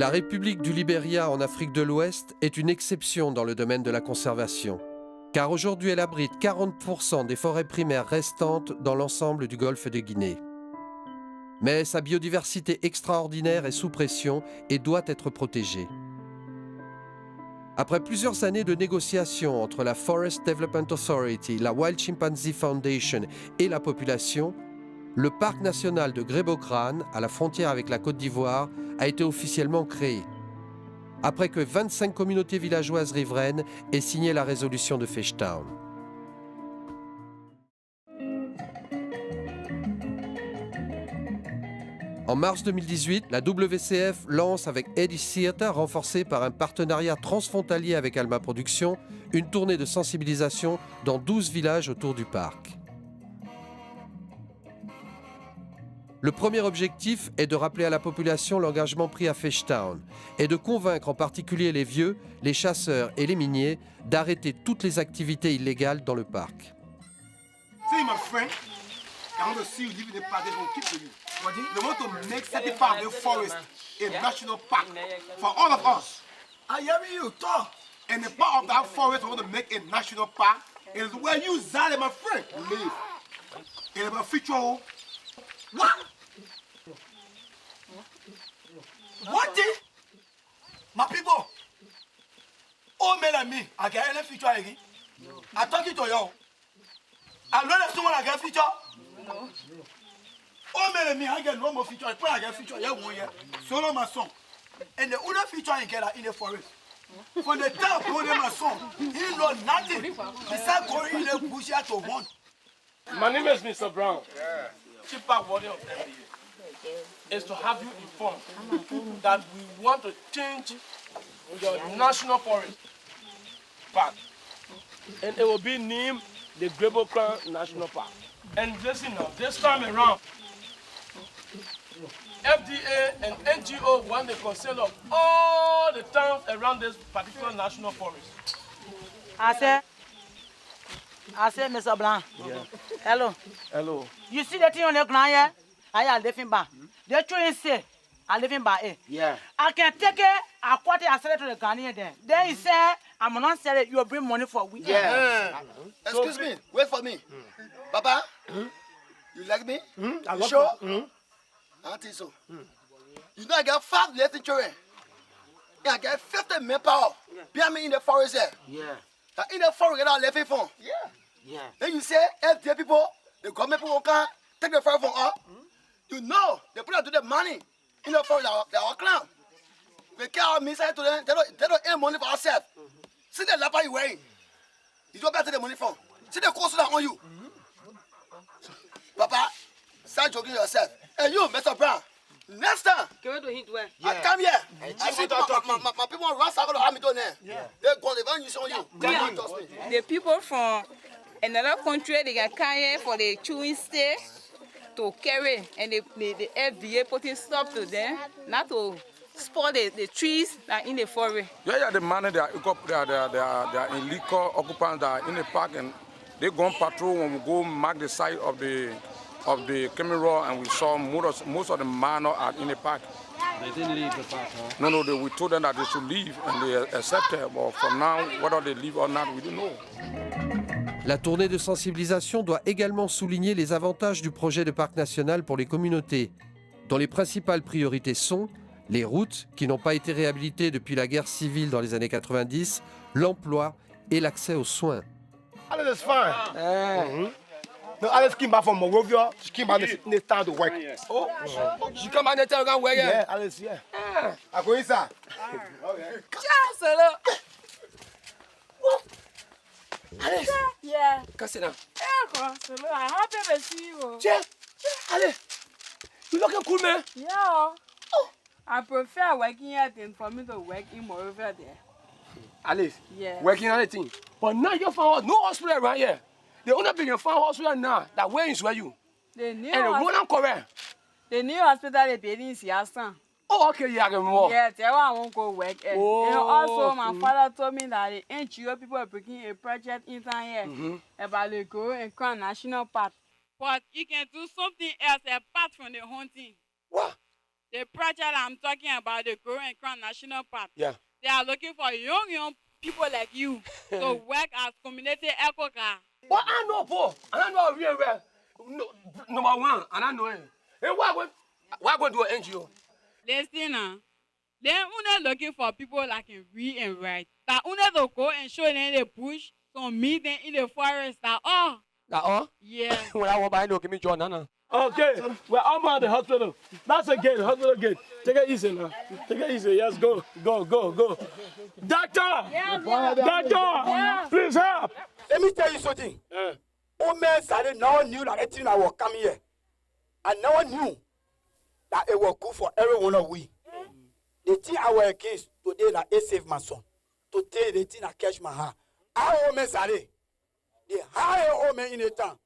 La République du Libéria en Afrique de l'Ouest est une exception dans le domaine de la conservation, car aujourd'hui elle abrite 40% des forêts primaires restantes dans l'ensemble du golfe de Guinée. Mais sa biodiversité extraordinaire est sous pression et doit être protégée. Après plusieurs années de négociations entre la Forest Development Authority, la Wild Chimpanzee Foundation et la population, le parc national de Grébocrane, à la frontière avec la Côte d'Ivoire, a été officiellement créé, après que 25 communautés villageoises riveraines aient signé la résolution de Fishtown. En mars 2018, la WCF lance avec Eddie Theater, renforcé par un partenariat transfrontalier avec Alma Productions, une tournée de sensibilisation dans 12 villages autour du parc. Le premier objectif est de rappeler à la population l'engagement pris à Fishtown et de convaincre en particulier les vieux, les chasseurs et les miniers d'arrêter toutes les activités illégales dans le parc. See my friend, I want to see you living in the park. They will keep you. They want to make 75 forest a national park for all of us. I hear you talk. And the part of that forest we want to make a national park is where you, Zale, my friend, live. In about future. What? What? My people. Oh, me, I get any future again. I'm talking to you. I learned someone I get future. No. Oh, me, I get no more future. I get future. Yeah, 1 year. Solo my son. And the other future I get in the forest. From the time I told my son, he know nothing. Besides going in the bush to hunt. My name is Mr. Brown. Yeah. Chief Park Warden of NBA. Is to have you informed that we want to change your national forest park. And it will be named the Grébocrane National Park. And listen now, this time around, FDA and NGO want the consent of all the towns around this particular national forest. I said, Mr. Blanc. Yeah. Hello. Hello. You see the thing on the ground here? I am living back. The train say, I live in back. Yeah. I can take it, I quote it, I sell it to the Ghanaian there. Then he said, I'm not selling it, you'll bring money for we. Yeah. Excuse me, wait for me. Papa, you like me? You sure? I don't think so. You know I got 5 little children. Yeah, I got 50 manpower. Behind me in the forest there. Yeah. In the forest, I left it from. Yeah. Yeah. Then you say, FD people, the government people can't take the forest from us. You know, they put out to the money in the forest, they are clown. We can't miss it to them, they don't earn money for ourselves. See the lapper you wearing. You don't better the money from. See the cost that on you. Papa, start joking yourself. Hey, you, Mr. Brown, next time, I come here. I see my people on Rasta going to have me down there. Yeah. They're going to use on you. The people from another country, they can come here for the chewing stick to carry, and the FDA putting stop to them, not to spoil the trees that are in the forest. Yeah, the money they are illegal occupants that are in the park, and they go on patrol when we go mark the site of the camera, and we saw most of the men are in the park. They didn't leave the park, huh? No, we told them that they should leave, and they accepted. But from now, whether they leave or not, we don't know. La tournée de sensibilisation doit également souligner les avantages du projet de parc national pour les communautés, dont les principales priorités sont les routes, qui n'ont pas été réhabilitées depuis la guerre civile dans les années 90, l'emploi et l'accès aux soins. Alice is fine. No, Alice came back from Monrovia. She came back this town to work. Oh, she come out and tell you where? Yeah, Alice, yeah. I go inside. Ciao, Alice, yeah. Come sit down. I'm happy to see you. Alice, you looking cool, man. Yeah. I prefer working here than for me to work in Monrovia there. Alice, Yeah. working on the thing. But now you found no hospital around here. The only building found hospital now that where is where you. The new And the one I'm correct. the new hospital is building in Siastan. Oh, okay, yeah, I can more. Yeah, that's why I won't go work. And also, my father told me that the NGO people are bringing a project in town here about the Go and Crown National Park. But you can do something else apart from the hunting. What? The project I'm talking about, the Grow and Crown National Park. Yeah. They are looking for young people like you to work as community eco car. But I know, Paul. And I know real well. No, number one, and I know it. And why go do an NGO? Listen, they're only looking for people that can read and write. That only to go and show them in the bush, so meet them in the forest. That That yeah. When I walk by, no, give me John, no. Okay, we're all at the hospital. That's a gate, hospital gate. Take it easy now. Take it easy. Yes, go. Doctor! Doctor! Please help! Let me tell you something. Old man started no one knew that anything I will come here. And no one knew that it was good for everyone of we. The thing I was against today that it saved my son. Today the thing I catch my heart. Our old man started. The higher old man in the town.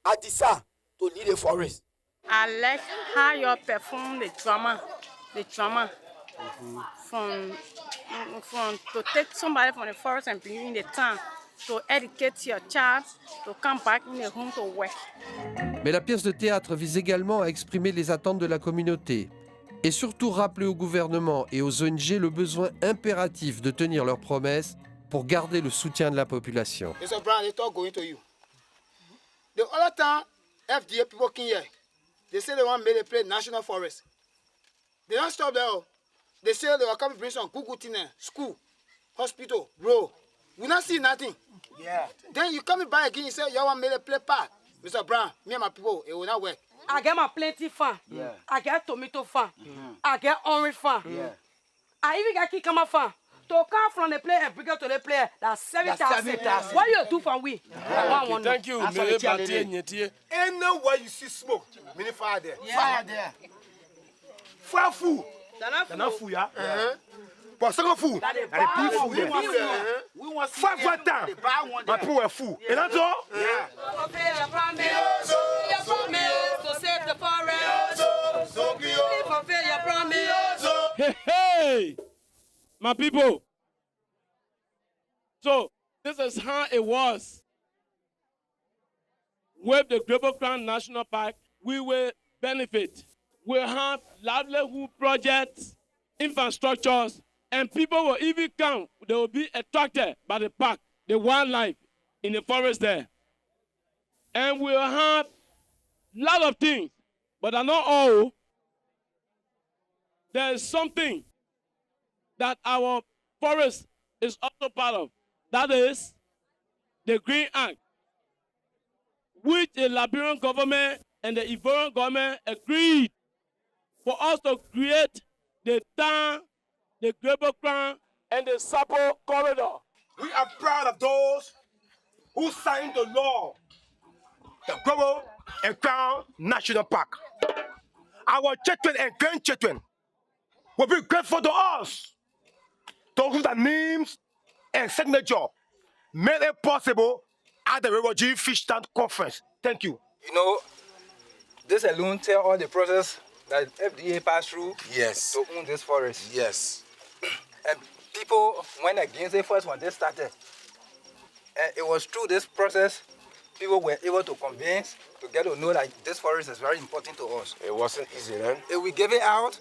I decided to lead the forest. I like how you perform the drama from to take somebody from the forest and bring in the town to educate your child to come back in the home to work. Mais la pièce de théâtre vise également à exprimer les attentes de la communauté et surtout rappeler au gouvernement et aux ONG le besoin impératif de tenir leurs promesses pour garder le soutien de la population. Mr. Brown, they talk going to you. The other time, FDA people came here. They say they want to make a place national forest. They don't stop there. They say they will come bring some good things there. School, hospital, road. We not see nothing. Yeah. Then you come back again, you say you want to make a play park. Mr. Brown, me and my people, it will not work. I get my plenty farm. Yeah. I get tomato farm. I get orange farm. Yeah. I even get cucumber farm. To come from the player and bring it to the player, that's 7,000. 7,000. What you do for we? Thank you. Anywhere you see smoke, many fire there. Yeah. Fire there. Fire food. Not food, yeah? But second food. That they And the buy pea one, food we there. want some. We want five time. They buy one My there. people are full. And that's all? Yeah. Fulfill your promise to save the forest. Please fulfill your promise. Hey, my people. So this is how it was with the Global Crown National Park. We will benefit. We'll have livelihood projects, infrastructures, and people will even come. They will be attracted by the park, the wildlife in the forest there. And we'll have a lot of things, but not all. There is something that our forest is also part of. That is the Green Act, which the Liberian government and the Ivorian government agreed for us to create the town, the Global Crown, and the Sapo corridor. We are proud of those who signed the law, the Global and Crown National Park. Our children and grandchildren will be grateful to us. Those with their names and signature made it possible at the Refugee Fish Stand Conference. Thank you. You know, this alone tell all the process that FDA passed through to own this forest. Yes. And people went against it first when they started. And it was through this process people were able to convince, to get to know that this forest is very important to us. It wasn't easy then. If we give it out,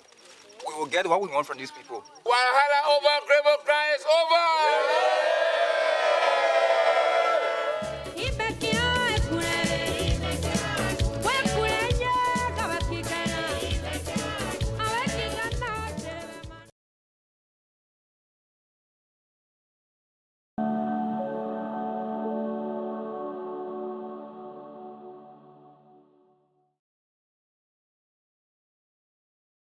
we will get what we want from these people. Wahala over Global Crown is over!